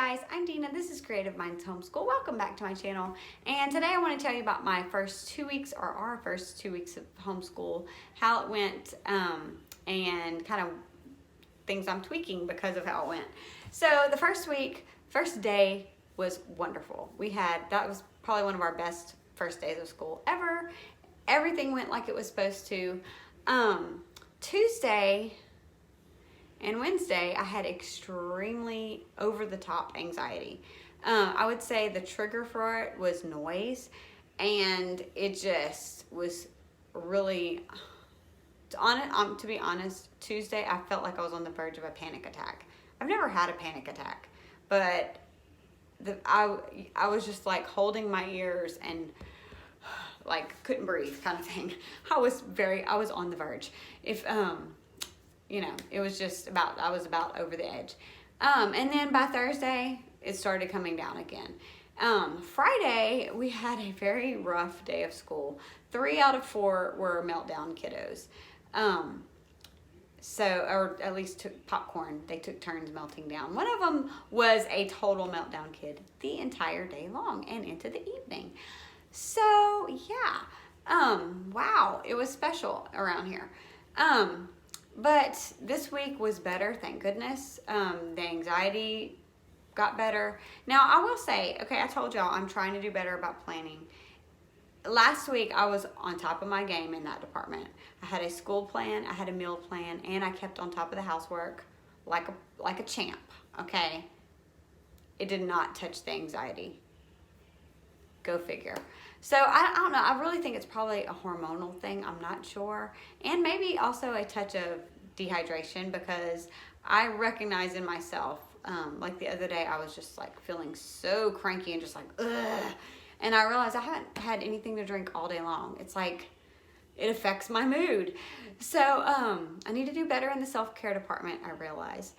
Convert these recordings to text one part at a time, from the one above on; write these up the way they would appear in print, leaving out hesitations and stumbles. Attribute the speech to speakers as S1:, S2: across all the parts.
S1: guys, I'm Dina. This is Creative Minds Homeschool. Welcome back to my channel. And today I want to tell you about my first 2 weeks, or our first 2 weeks of homeschool, how it went, and kind of things I'm tweaking because of how it went. So the first week, first day was wonderful. That was probably one of our best first days of school ever. Everything went like it was supposed to. Tuesday and Wednesday, I had extremely over-the-top anxiety. I would say the trigger for it was noise, and it just was really, to be honest, Tuesday, I felt like I was on the verge of a panic attack. I've never had a panic attack, but I was just like holding my ears and like couldn't breathe kind of thing. I was on the verge. It was just I was about over the edge. And then by Thursday, it started coming down again. Friday, we had a very rough day of school. 3 out of 4 were meltdown kiddos. Or at least took popcorn. They took turns melting down. One of them was a total meltdown kid the entire day long and into the evening. So yeah, wow, it was special around here. But this week was better, thank goodness. The anxiety got better. Now, I will say, okay, I told y'all I'm trying to do better about planning. Last week, I was on top of my game in that department. I had a school plan, I had a meal plan, and I kept on top of the housework like a champ, okay? It did not touch the anxiety. Go figure. So I don't know. I really think it's probably a hormonal thing. I'm not sure. And maybe also a touch of dehydration, because I recognize in myself, like the other day, I was just like feeling so cranky and just like, ugh. And I realized I haven't had anything to drink all day long. It's like, it affects my mood. So I need to do better in the self-care department, I realize.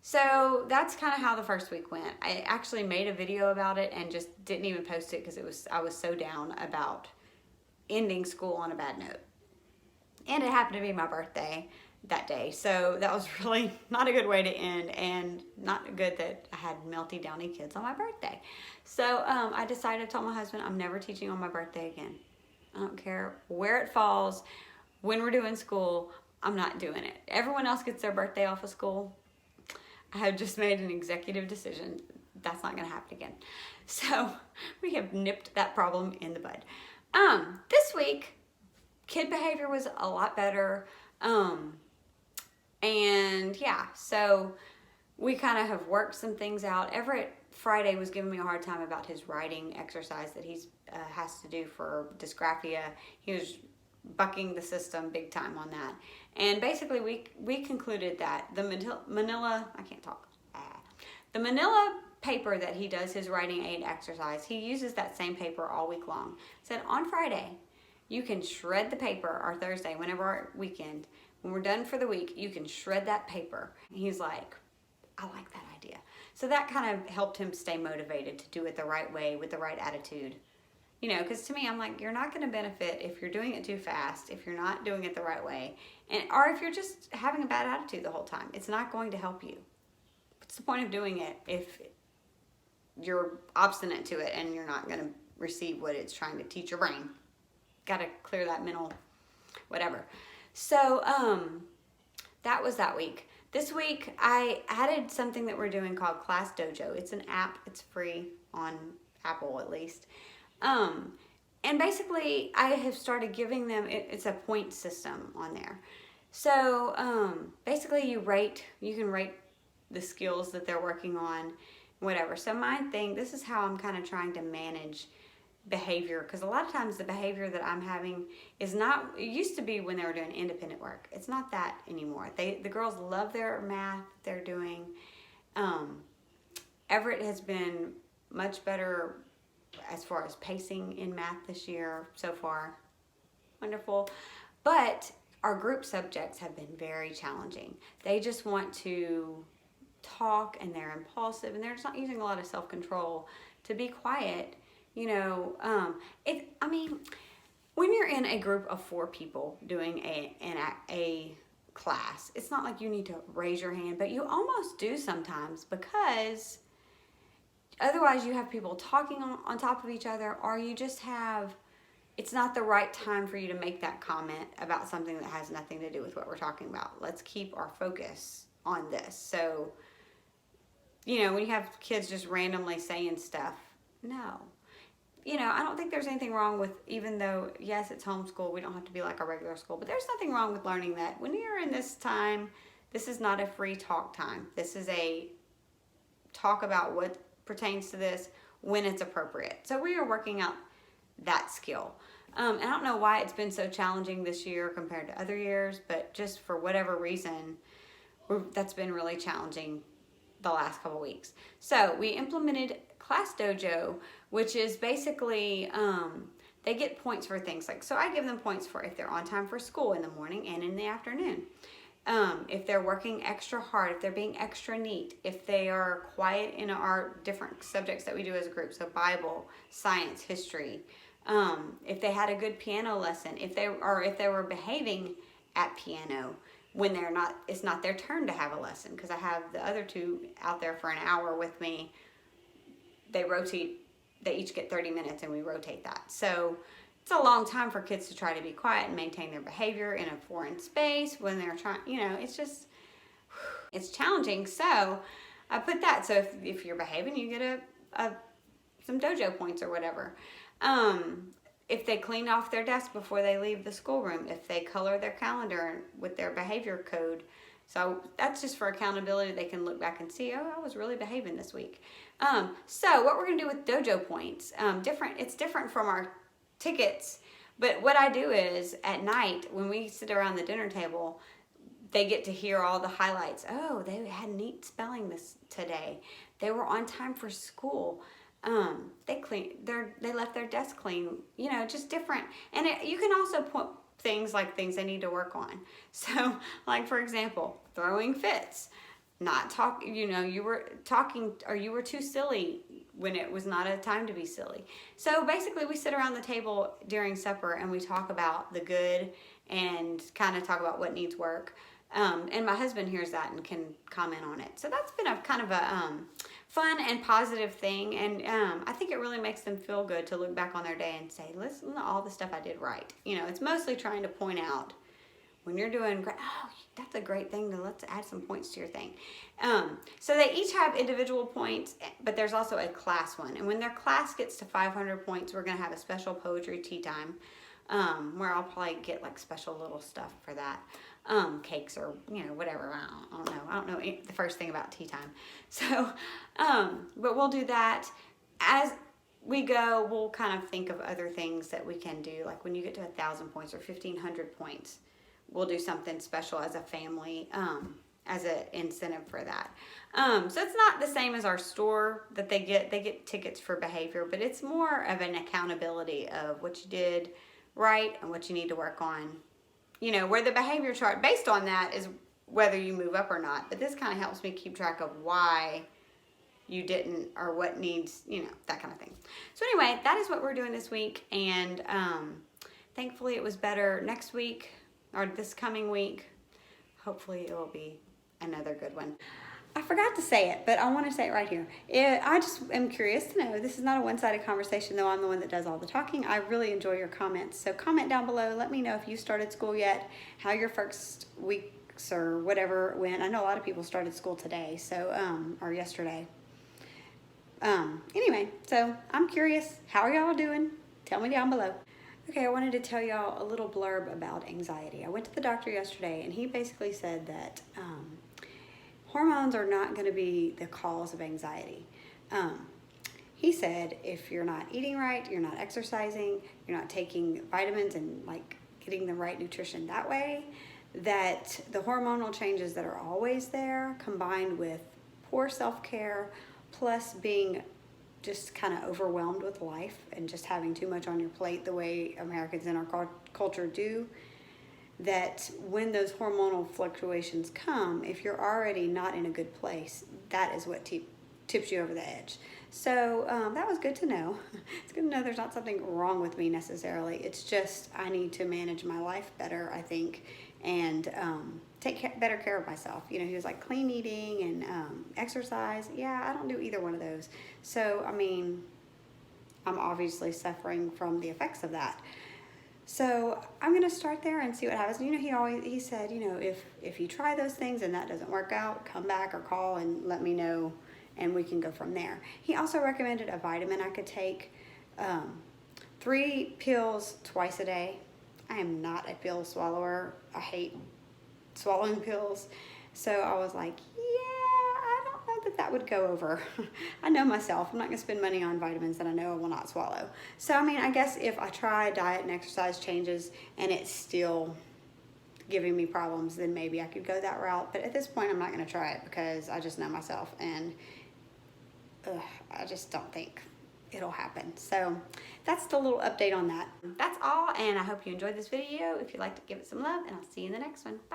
S1: So that's kind of how the first week went. I actually made a video about it and just didn't even post it because I was so down about ending school on a bad note. And it happened to be my birthday that day. So that was really not a good way to end, and not good that I had melty downy kids on my birthday. So I decided to tell my husband I'm never teaching on my birthday again. I don't care where it falls, when we're doing school, I'm not doing it. Everyone else gets their birthday off of school. I have just made an executive decision. That's not going to happen again. So we have nipped that problem in the bud. This week, kid behavior was a lot better. And yeah, so we kind of have worked some things out. Everett Friday was giving me a hard time about his writing exercise that he has to do for dysgraphia. He was bucking the system big time on that. And basically we concluded that the manila paper that he does his writing aid exercise, he uses that same paper all week long. Said on Friday, you can shred the paper, or Thursday, whenever our weekend, when we're done for the week, you can shred that paper. And he's like, I like that idea. So that kind of helped him stay motivated to do it the right way with the right attitude. You know, because to me, I'm like, you're not going to benefit if you're doing it too fast, if you're not doing it the right way, or if you're just having a bad attitude the whole time. It's not going to help you. What's the point of doing it if you're obstinate to it and you're not going to receive what it's trying to teach your brain? Got to clear that mental whatever. So that was that week. This week, I added something that we're doing called Class Dojo. It's an app. It's free on Apple, at least. And basically I have started giving them, it's a point system on there. So, basically you can rate the skills that they're working on, whatever. So this is how I'm kind of trying to manage behavior, because a lot of times the behavior that I'm having is not, it used to be when they were doing independent work. It's not that anymore. The girls love their math they're doing. Everett has been much better as far as pacing in math this year so far. Wonderful. But our group subjects have been very challenging. They just want to talk, and they're impulsive, and they're just not using a lot of self-control to be quiet. You know, when you're in a group of 4 people doing a class. It's not like you need to raise your hand, but you almost do sometimes, because otherwise you have people talking on top of each other, or you just have, it's not the right time for you to make that comment about something that has nothing to do with what we're talking about. Let's keep our focus on this. So, when you have kids just randomly saying stuff, no. I don't think there's anything wrong with, even though, yes, it's homeschool, we don't have to be like a regular school, but there's nothing wrong with learning that when you're in this time, this is not a free talk time. This is a talk about what pertains to this when it's appropriate. So we are working out that skill. And I don't know why it's been so challenging this year compared to other years, but just for whatever reason, that's been really challenging the last couple weeks. So we implemented Class Dojo, which is basically, they get points for things like, so I give them points for if they're on time for school in the morning and in the afternoon. If they're working extra hard, if they're being extra neat, if they are quiet in our different subjects that we do as a group, so Bible, science, history, if they had a good piano lesson, if they were behaving at piano when it's not their turn to have a lesson, because I have the other two out there for an hour with me. They each get 30 minutes and we rotate that. So it's a long time for kids to try to be quiet and maintain their behavior in a foreign space when they're trying, it's challenging. So I put that. So if you're behaving, you get some dojo points or whatever. If they clean off their desk before they leave the schoolroom, if they color their calendar with their behavior code. So that's just for accountability. They can look back and see, oh, I was really behaving this week. So what we're going to do with dojo points, it's different from our tickets, but what I do is at night when we sit around the dinner table, they get to hear all the highlights. Oh, they had neat spelling this today. They were on time for school. They left their desk clean, just different. And you can also put things they need to work on. So like, for example, throwing fits, not talk, you were talking, or you were too silly when it was not a time to be silly. So basically we sit around the table during supper and we talk about the good and kind of talk about what needs work. And my husband hears that and can comment on it. So that's been a kind of a fun and positive thing. And I think it really makes them feel good to look back on their day and say, listen to all the stuff I did right. It's mostly trying to point out when you're doing great, oh, that's a great thing, let's add some points to your thing. So they each have individual points, but there's also a class one. And when their class gets to 500 points, we're going to have a special poetry tea time where I'll probably get special little stuff for that. Cakes or, whatever. I don't know the first thing about tea time. So, but we'll do that. As we go, we'll kind of think of other things that we can do. Like when you get to 1,000 points or 1,500 points, we'll do something special as a family, as an incentive for that. So it's not the same as our store that they get tickets for behavior, but it's more of an accountability of what you did right and what you need to work on. Where the behavior chart based on that is whether you move up or not. But this kind of helps me keep track of why you didn't or what needs, that kind of thing. So anyway, that is what we're doing this week. And thankfully it was better next week or this coming week. Hopefully it will be another good one. I forgot to say it, but I want to say it right here. I just am curious to know, this is not a one-sided conversation, though I'm the one that does all the talking. I really enjoy your comments. So comment down below. Let me know if you started school yet, how your first weeks or whatever went. I know a lot of people started school today, so or yesterday. Anyway, so I'm curious. How are y'all doing? Tell me down below. Okay, I wanted to tell y'all a little blurb about anxiety. I went to the doctor yesterday, and he basically said that hormones are not going to be the cause of anxiety. He said if you're not eating right, you're not exercising, you're not taking vitamins and getting the right nutrition that way, that the hormonal changes that are always there combined with poor self-care plus being just kind of overwhelmed with life and just having too much on your plate the way Americans in our culture do, that when those hormonal fluctuations come, if you're already not in a good place, that is what tips you over the edge. So that was good to know. It's good to know there's not something wrong with me necessarily. It's just I need to manage my life better, I think, and take better care of myself. You know, he was like clean eating and exercise. Yeah, I don't do either one of those. So, I mean, I'm obviously suffering from the effects of that. So I'm gonna start there and see what happens. You know, he said, you know, if you try those things and that doesn't work out, come back or call and let me know, and we can go from there. He also recommended a vitamin I could take, 3 pills twice a day. I am not a pill swallower. I hate swallowing pills. So I was like, yeah, I don't know that would go over. I know myself. I'm not going to spend money on vitamins that I know I will not swallow. So, I mean, I guess if I try diet and exercise changes and it's still giving me problems, then maybe I could go that route. But at this point, I'm not going to try it because I just know myself, and I just don't think it'll happen. So that's the little update on that. That's all, and I hope you enjoyed this video. If you'd like to give it some love, and I'll see you in the next one. Bye.